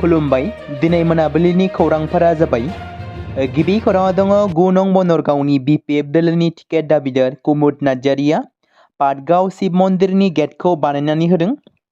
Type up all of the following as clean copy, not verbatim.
खुलुमबाय। दिनै मोनाबिलिनि खौरांफोरा जाबाय। गिबि खौराङाव दङ 9 नं बनरगावनि बिपिएफ दोलोनि टिकेट दाबिदार कुमुद नार्जारिया पाटगाव शिब मन्दिरनि गेटखौ बानायनानै होदों।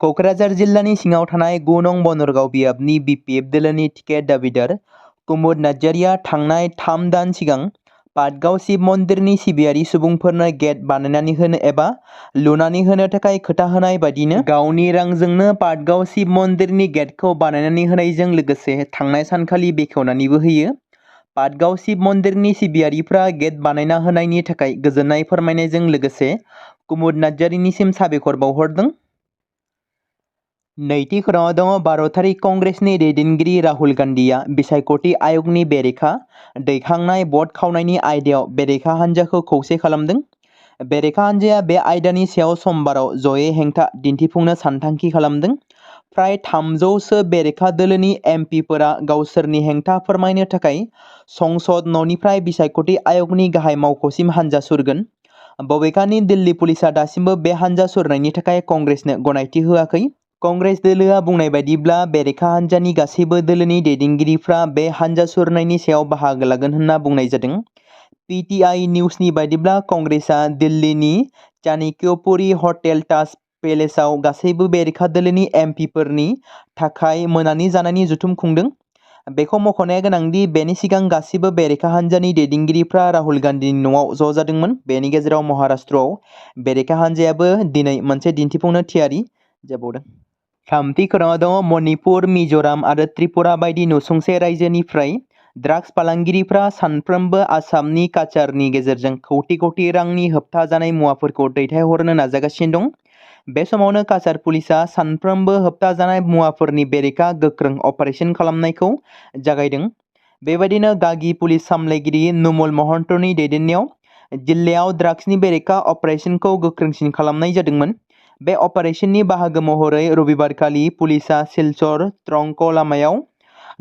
क'क्राझार जिल्लानि सिङाव थानाय 9 नं बनरगाव बियाबनि बिपिएफ दोलोनि टिकेट दाबिदार कुमुद नार्जारिया थांनाय 3 दान सिगां पाटगाव शिब मन्दिरनि सिबियारि सुबुंफोरनो गेट बानायनानै होनो एबा लुनानै होनो थाखाय खोथा होनाय बायदिनो गावनि रांजोंनो पाटगाव शिब मन्दिरनि गेटखौ बानायनानै होनायजों लोगोसे थांनाय सानखालि बेखेवनानैबो होयो। पाटगाव शिब मन्दिरनि सिबियारिफ्रा गेट बानायना होनायनि थाखाय गोजोननाय फोरमायनायजों लोगोसे कुमुद नार्जारिनिसिम साबायखर बावहरदों। नैथि खौराङाव दङ भारतारि कंग्रेसनि दैदेनगिरि राहुल गान्धीआ बिसायख'थि आय'गनि बेरेखा दैखांनाय भट खावनायनि आयदायाव बेरेखा हान्जाखौ खौसे खालामदों। बेरेखा हान्जाया बे आयदानि सायाव समबाराव जयै हेंथा दिन्थिफुंनो सानथांखि खालामदों। फ्राय 300 बेरेखा दोलोनि एमपिफोरा गावसोरनि हेंथा फोरमायनो थाखाय संसद न'निफ्राय बिसायख'थि आय'गनि गाहाय मावख'सिम हान्जा सुरगोन। बबेखानि दिल्ली पुलिसआ दासिमबो बे हान्जा सुरनायनि थाखाय कंग्रेसनो गनायथि होआखै। कंग्रेस दोलोआ बुंनाय बायदिब्ला बेरेखा हान्जानि गासैबो दोलोनि दैदेनगिरिफ्रा बे हान्जा सुरनायनि सायाव बाहागो लागोन होनना बुंनाय जादों। पिटिआइ निउसनि बायदिब्ला कंग्रेसआ दिल्लीनि चाणक्यपुरी हटेल ताज पेलेसआव गासैबो बेरेखा दोलोनि एमपिफोरनि थाखाय मोनानि जानायनि जथुम खुंदों। बेखौ मख'नाया गोनांदि बेनि सिगां गासिबो बेरेखा हान्जानि दैदेनगिरिफ्रा राहुल गान्धीनि न'आव ज' जादोंमोन। बेनि गेजेराव महाराष्ट्रआव बेरेखा हान्जायाबो दिनै मोनसे दिन्थिफुंनो थियारि जाबावदों। थामथि खौराङाव दङ मणिपुर, मिज'राम आरो त्रिपुरा बायदि नसुंसे रायजोनिफ्राय ड्राग्स फालांगिरिफ्रा सानफ्रोमबो आसामनि काछारनि गेजेरजों कौटि रांनि होबथाजानाय मुवाफोरखौ दैथायहरनो नाजागासिनो दं। बे समावनो काछार पुलिसआ सानफ्रोमबो होबथाजानाय मुवाफोरनि बेरेखा गोख्रों अपारेशन खालामनायखौ जागायदों। बेबायदिनो गागि पुलिस सामलायगिरि नुमल महन्तनि दैदेननायाव जिल्लायाव ड्राग्सनि बेरेखा अपारेशनखौ गोख्रोंसिन खालामनाय जादोंमोन। बे अपारेशननि बाहागो महरै रबिबारखालि पुलिसआ सिलचर ट्रंक लामायाव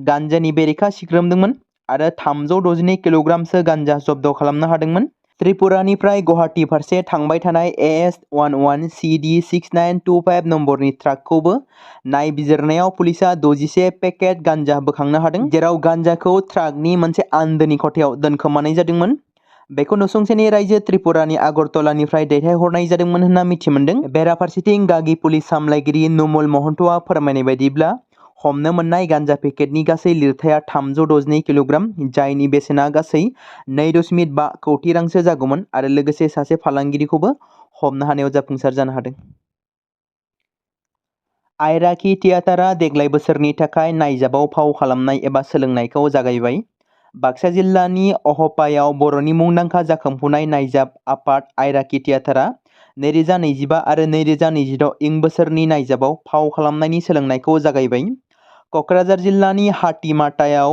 गान्जानि बेरेखा सिग्रोमदोंमोन आरो 362 किल'ग्रामसो गान्जा जब्द खालामनो हादोंमोन। त्रिपुरानिफ्राय गुवाहाटी फारसे थांबाय थानाय AS11 CD 6925 नम्बरनि ट्राकखौबो नायबिजिरनायाव पुलिसआ 61 पेकेट गान्जा बोखांनो हादों, जेराव गान्जाखौ ट्राकनि मोनसे आन्दोनि खथायाव दोनखोमानाय जादोंमोन। बेखौ नसुंसेनि रायजो त्रिपुरानि आगरतलानिफ्राय दैथायहरनाय जादोंमोन होनना मिथिमोन्दों। बेराफारसेथिं गागि पुलिस सामलायगिरि नुमल महन्तआ फोरमायनाय बायदिब्ला हमनो मोननाय गान्जा पेकेटनि गासै लिरथाया 362 किल'ग्राम, जायनि बेसेना गासै 2.5 कौटि रांसो जागौमोन आरो लोगोसे सासे फालांगिरिखौबो हमनो हानायाव जाफुंसार जानो हादों। आइराखि थियेटारआ देग्लाय बोसोरनि थाखाय नायजाबाव फाव खालामनाय एबा सोलोंनायखौ जागायबाय। बाक्सा जिल्लानि अहपायाव बर'नि मुंदांखा जाखांफुनाय नायजाब आफाद आइराखि थियेटारआ 2025 आरो 2026 इं बोसोरनि नायजाबाव फाव खालामनायनि सोलोंनायखौ जागायबाय। क'क्राझार जिल्लानि हातिमाटायाव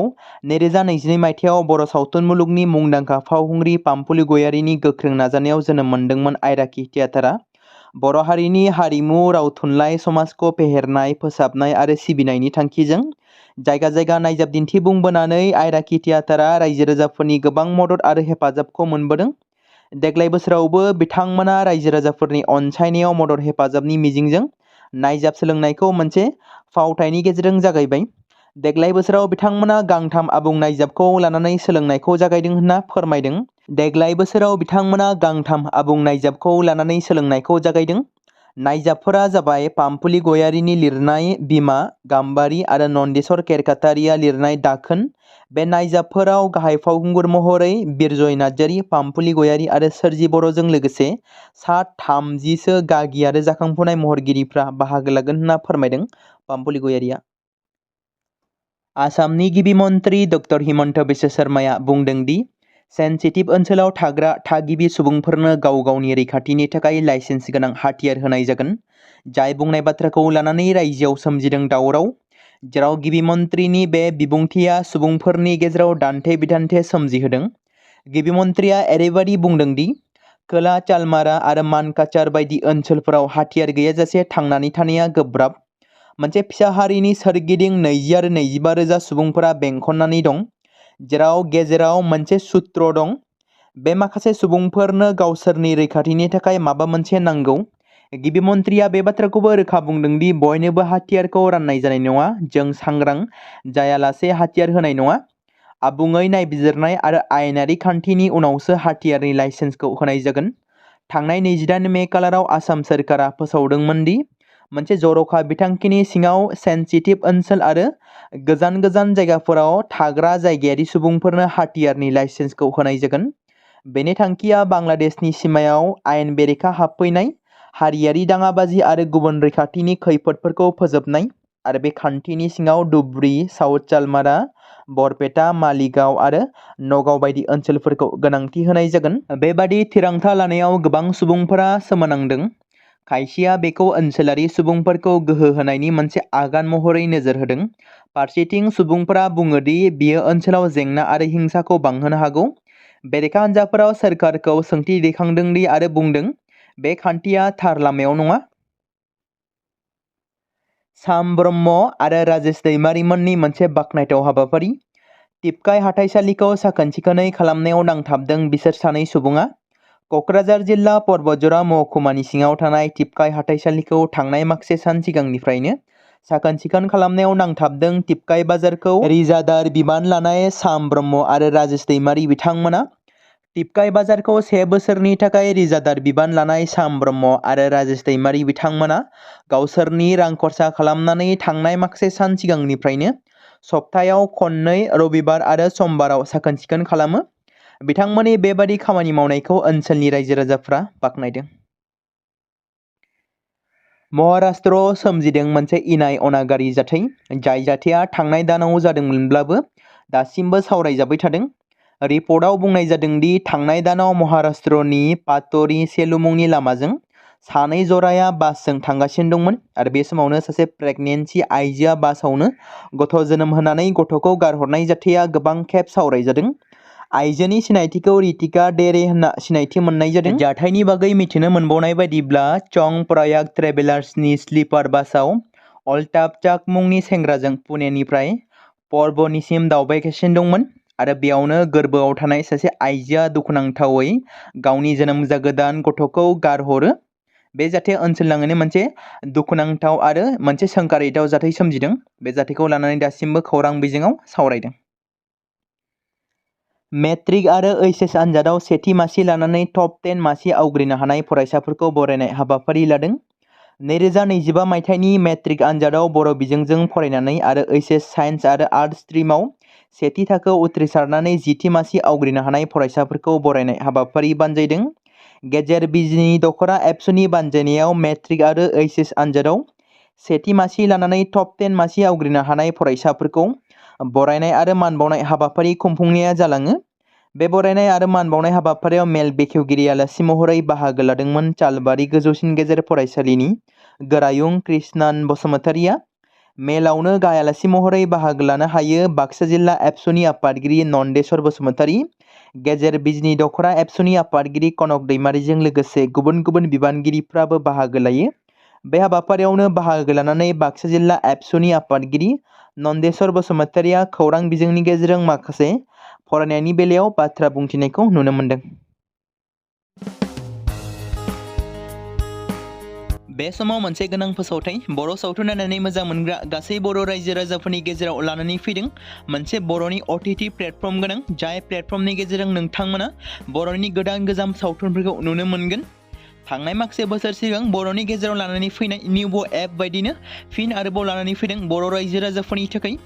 2022 मायथाइयाव बर' सावथुन मुलुगनि मुंदांखा फावखुंग्रि पामपुलि गयारीनि गोख्रों नाजानायाव जोनोम मोनदोंमोन आइराखि थियेटारआ। बर' हारिनि हारिमु, राव थुनलाइ, समाजखौ फेहेरनाय, फोसाबनाय आरो सिबिनायनि थांखिजों जायगा जायगा नायजाब दिन्थिफुंबोनानै आइराखि थियेटारआ रायजो राजाफोरनि गोबां मदद आरो हेफाजाबखौ मोनबोदों। देग्लाय बोसोरावबो बिथांमोना रायजो राजाफोरनि अनसायनायाव मदद हेफाजाबनि मिजिंजों नायजाब सोलोंनायखौ मोनसे फावथायनि गेजेरजों जागायबाय। देग्लाय बोसोराव बिथांमोना गांथाम आबुं नायजाबखौ लानानै सोलोंनायखौ जागायदों होनना फोरमायदों। देग्लाय बोसोराव बिथांमोना गांथाम आबुं नायजाबखौ लानानै सोलोंनायखौ जागायदों। नायजाबफोरा जाबाय पामपुलि गयारीनि लिरनाय बिमा, गाम्बारि आरो नन्देस्वर केरकाटारिया लिरनाय दाखोन। बे नायजाबफोराव गाहाय फावखुंगुर महरै बिरजय नार्जारि, पामपुलि गयारी आरो सोरजि बर'जों लोगोसे सा 30सो गागि आरो जाखांफुनाय महरगिरिफ्रा बाहागो लागोन होनना फोरमायदों पामपुलि गयारीआ। आसामनि गिबि मन्थ्रि ड हिमन्त बिश्व शर्माया बुंदों दि सेन्सिटिभ ओनसोलाव थाग्रा थागिबि सुबुंफोरनो गाव गावनि रैखाथिनि थाखाय लाइसेन्स गोनां हाथियार होनाय जागोन। जाय बुंनाय बाथ्राखौ लानानै रायजोआव सोमजिदों दावराव, जेराव गिबि मन्थ्रिनि बे बिबुंथिया सुबुंफोरनि गेजेराव दान्थे बिदान्थे सोमजिहोदों। गिबि मन्थ्रिया ओरैबायदि बुंदों दि खोला चालमारा आरो मानकाचार बायदि ओनसोलफोराव हाथियार गैयाजासे थांनानै थानाया गोब्राब। मोनसे फिसा हारिनि सोरगिदिं 20 आरो 25 रोजा सुबुंफोरा बेंखननानै दं, जेराव गेजेराव मोनसे सूत्र दं। बे माखासे सुबुंफोरनो गावसोरनि रैखाथिनि थाखाय माबा मोनसे नांगौ। गिबि मन्थ्रिया बे बाथ्राखौबो रोखा बुंदों दि बयनोबो हाथियारखौ राननाय जानाय नङा, जों सांग्रां जायालासे हाथियार होनाय नङा। आबुङै नायबिजिरनाय आरो आयेनारि खान्थिनि उनावसो हाथियारनि लाइसेन्सखौ होनाय जागोन। थांनाय 28 मे खालाराव आसाम सोरखारा फोसावदोंमोन दि मोनसे जर'खा बिथांखिनि सिङाव सेन्सिटिभ ओनसोल आरो गोजान गोजान जायगाफोराव थाग्रा जायगायारि सुबुंफोरनो हाथियारनि लाइसेन्सखौ होनाय जागोन। बेनि थांखिया बांलादेशनि सिमायाव आयेन बेरेखा हाबफैनाय, हारियारि दाङाबाजि आरो गुबुन रैखाथिनि खैफोदफोरखौ फोजोबनाय आरो बे खान्थिनि सिङाव धुबुरी, साउथ चालमारा, बरपेटा, मालिगाव आरो नगाव बायदि ओनसोलफोरखौ गोनांथि होनाय जागोन। बेबादि थिरांथा लानायाव गोबां सुबुंफोरा सोमोनांदों। खायसेया बेखौ ओनसोलारि सुबुंफोरखौ गोहो होनायनि मोनसे आगान महरै नोजोर होदों। फारसेथिं सुबुंफोरा बुङो दि बेयो ओनसोलाव जेंना आरो हिंसाखौ बांहोनो हागौ। बेरेखा हान्जाफोरा सोरखारखौ सोंथि दैखांदों दि आरो बुंदों बे खान्थिया थार लामायाव नङा। साम ब्रह्म आरो राजेश दैमारिमोननि मोनसे बाखनायथाव हाबाफारि। टिपकाइ हाथाइसालिखौ साखोन-सिखोनै खालामनायाव नांथाबदों बिसोर सानै सुबुङा। क'क्राझार जिल्ला परबतजरा महकुमानि सिङाव थानाय टिपकाइ हाथाइसालिखौ थांनाय माखासे सान सिगांनिफ्रायनो साखोन-सिखोन खालामनायाव नांथाबदों टिपकाइ बाजारखौ रिजादार बिबान लानाय साम ब्रह्म आरो राजेश दैमारि बिथांमोना। टिपकाइ बाजारखौ 1 बोसोरनि थाखाय रिजादार बिबान लानाय साम ब्रह्म आरो राजेश दैमारि बिथांमोना गावसोरनि रां खरसा खालामनानै थांनाय माखासे सान सिगांनिफ्रायनो सप्तायाव खननै रबिबार आरो समबाराव साखोन-सिखोन खालामो। बिथांमोननि बेबादि खामानि मावनायखौ ओनसोलनि रायजो-राजाफ्रा बाख्नायदों। महाराष्ट्रआव सोमजिदों मोनसे इनाय अनागारि जाथाय। जाय जाथाया थांनाय दानाव जादोंमोनब्लाबो दासिमबो सावरायजाबाय थादों। रिपर्टआव बुंनाय जादों दि थांनाय दानाव महाराष्ट्रनि पातोरी सेलू मुंनि लामाजों सानै जराया बासजों थांगासिनो दंमोन आरो बे समावनो सासे प्रेगनेन्सि आइजोआ बासावनो गथ' जोनोम होनानै गथ'खौ गारहरनाय जाथाया गोबां खेब सावरायजादों। आइजोनि सिनायथिखौ रितिका डेरे होनना सिनायथि मोननाय जादों। जाथायनि बागै मिथिनो मोनबावनाय बायदिब्ला चं प्रयाग ट्रेभेलार्सनि स्लिपार बासआव अल्ताफ चाक मुंनि सेंग्राजों पुनेनिफ्राय परभणीसिम दावबायगासिनो दंमोन आरो बेयावनो गोर्बोआव थानाय सासे आइजोआ दुखुनांथावै गावनि जोनोम जागोदान गथ'खौ गारहरो। बे जाथाया ओनसोलनाङैनो मोनसे दुखुनांथाव आरो मोनसे सोंखारिथाव जाथाय सोमजिदों। बे जाथायखौ लानानै दासिमबो खौरां बिजोङाव सावरायदों। मेट्रिक आरो एइचएस आनजादाव सेथि मासि लानानै टप 10 मासि आवग्रिनो हानाय फरायसाफोरखौ बरायनाय हाबाफारि लादों। 2025 मायथाइनि मेट्रिक आनजादाव बर' बिजोंजों फरायनानै आरो एइचएस साइन्स आरो आर्टस स्ट्रिमाव सेथि थाखोआव उथ्रिसारनानै 10थि मासि आवग्रिनो हानाय फरायसाफोरखौ बरायनाय हाबाफारि बानजायदों। गेजेर बिजनि दख'रा एबसुनि बानजायनायाव मेट्रिक आरो एइचएस आनजादाव सेथि मासि लानानै टप 10 मासि आवग्रिनो हानाय फरायसाफोरखौ बरायनाय आरो मान बावनाय हाबाफारि खुंफुंनाया जालाङो। बे बरायनाय आरो मान बावनाय हाबाफारियाव मेल बेखेवगिरि आलासि महरै बाहागो लादोंमोन चालबारि गोजौसिन गेजेर फरायसालिनि गोरायुं कृष्णान बसुमतारिया। मेलावनो गाहाय आलासि महरै बाहागो लानो हायो बाक्सा जिल्ला एबसुनि आफादगिरि नन्देस्वर बसुमतारि, गेजेर बिजनि दख'रा एबसुनि आफादगिरि कनक दैमारिजों लोगोसे गुबुन गुबुन बिबानगिरिफ्राबो बाहागो लायो। बे हाबाफारियावनो बाहागो लानानै बाक्सा जिल्ला एबसुनि आफादगिरि नन्देस्वर बसुमतारिया खौरां बिजोंनि गेजेरजों माखासे फरायनायनि बेलायाव बाथ्रा बुंथिनायखौ नुनो मोन्दों। बे समाव मोनसे गोनां फोसावथाय बर' सावथुन नायनानै मोजां मोनग्रा गासै बर' रायजो-राजाफोरनि गेजेराव लानानै फैदों मोनसे बर'नि OTT प्लेटफर्म गोनां, जाय प्लेटफर्मनि गेजेरजों नोंथांमोना बर'नि गोदान गोजाम सावथुनफोरखौ नुनो मोनगोन। थांनाय माखासे बोसोर सिगां बर'नि गेजेराव लानानै फैनाय निउबो एप बायदिनो फिन आरोबाव लानानै फैदों बर' रायजो-राजाफोरनि थाखाय।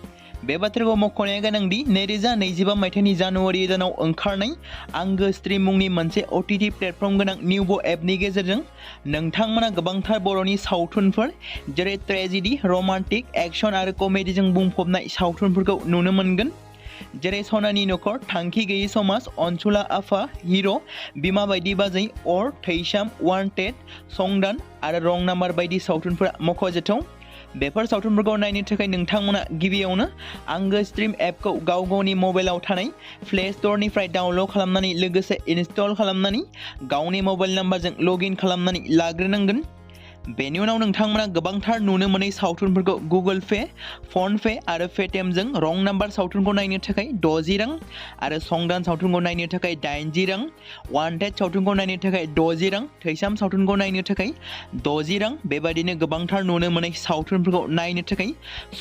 बे बाथ्राखौ मख'नाया गोनांदि 2025 मायथाइनि जानुवारि दानाव ओंखारनाय आंगो स्ट्रिम मुंनि मोनसे OTT प्लेटफर्म गोनां निउबो एपनि गेजेरजों नोंथांमोना गोबांथार बर'नि सावथुनफोर जेरै ट्रेजेडि, रमान्टिक, एक्सन आरो कमेडिजों बुंफबनाय सावथुनफोरखौ नुनो मोनगोन। जेरै सनानि नखर, थांखि गैयै समाज, अनसुला आफा, हिर', बिमा बायदि बाजै, अर, थैसाम, वान्टेड, संदान आरो रं नाम्बार बायदि सावथुनफोरा मख'जाथाव। बेफोर सावथुनफोरखौ नायनो थाखाय नोंथांमोना गिबियावनो आंगो स्ट्रिम एपखौ गाव गावनि मबाइलाव थानाय प्ले स्ट'रनिफ्राय डाउनल'ड खालामनानै लोगोसे इनस्टल खालामनानै गावनि मबाइल नाम्बारजों लग इन खालामनानै लाग्रोनांगोन। बेनि उनाव नोंथांमोना गोबांथार नुनो मोनै सावथुनफोरखौ गुगोल पे, फन पे आरो पेटिएमजों रं नाम्बार सावथुनखौ नायनो थाखाय 60 रां आरो संदान सावथुनखौ नायनो थाखाय 80 रां, वान्टेड सावथुनखौ नायनो थाखाय 60 रां, थैसाम सावथुनखौ नायनो थाखाय 60 रां बेबायदिनो गोबांथार नुनो मोनै सावथुनफोरखौ नायनो थाखाय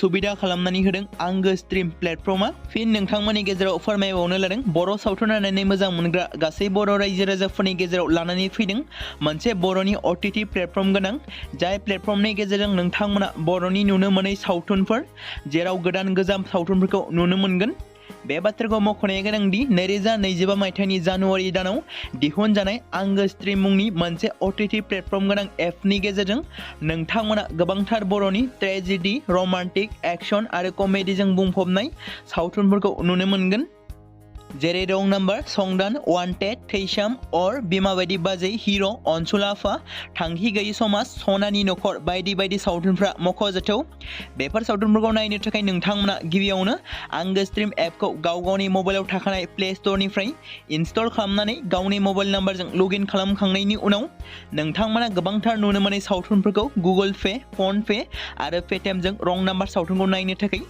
सुबिदा खालामनानै होदों आंगो स्ट्रिम प्लेटफर्मा। फिन नोंथांमोननि गेजेराव फोरमायबावनो लादों बर' सावथुन नायनानै मोजां मोनग्रा गासै बर' रायजो राजाफोरनि गेजेराव लानानै फैदों मोनसे बर'नि OTT प्लेटफर्म गोनां, जाय प्लेटफर्मनि गेजेरजों नोंथांमोना बर'नि नुनो मोनै सावथुनफोर जेराव गोदान गोजाम सावथुनफोरखौ नुनो मोनगोन। बे बाथ्राखौ मख'नाया गोनांदि 2025 मायथाइनि जानुवारि दानाव दिहुनजानाय आंगो स्ट्रिम मुंनि मोनसे OTT प्लेटफर्म गोनां एपनि गेजेरजों नोंथांमोना गोबांथार बर'नि ट्रेजेडि, रमान्टिक, एक्शन आरो कमेडिजों बुंफबनाय सावथुनफोरखौ नुनो मोनगोन। जेरै रं नाम्बार, संदान, वान्टेड, थैसाम, अर, बिमा बायदि बाजै, हिर', अनसुला आफा, थांखि गैयि समाज, सनानि नखर बायदि बायदि सावथुनफ्रा मख'जाथाव। बेफोर सावथुनफोरखौ नायनो थाखाय नोंथांमोना गिबियावनो आंगो स्ट्रिम एपखौ गाव गावनि मबाइलाव थाखानाय प्ले स्ट'रनिफ्राय इनस्टल खालामनानै गावनि मबाइल नाम्बारजों लगइन खालामखांनायनि उनाव नोंथांमोना गोबांथार नुनो मोनै सावथुनफोरखौ गुगोल पे, फन पे आरो पेटिएमजों रं नाम्बार सावथुनखौ नायनो थाखाय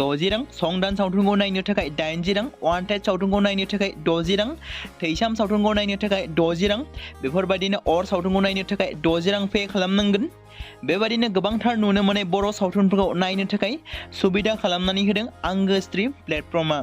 60 रां, संदान सावथुनखौ नायनो थाखाय 80 रां, वान्टेड सावथुनखौ नायनो थाखाय 60 रां, थैसाम सावथुनखौ नायनो थाखाय 60 रां बेफोरबायदिनो अर सावथुनखौ नायनो थाखाय 60 रां पे खालामनांगोन। बेबायदिनो गोबांथार नुनो मोनै बर' सावथुनफोरखौ नायनो थाखाय सुबिदा खालामनानै होदों आंगो स्ट्रिम प्लेटफर्मा।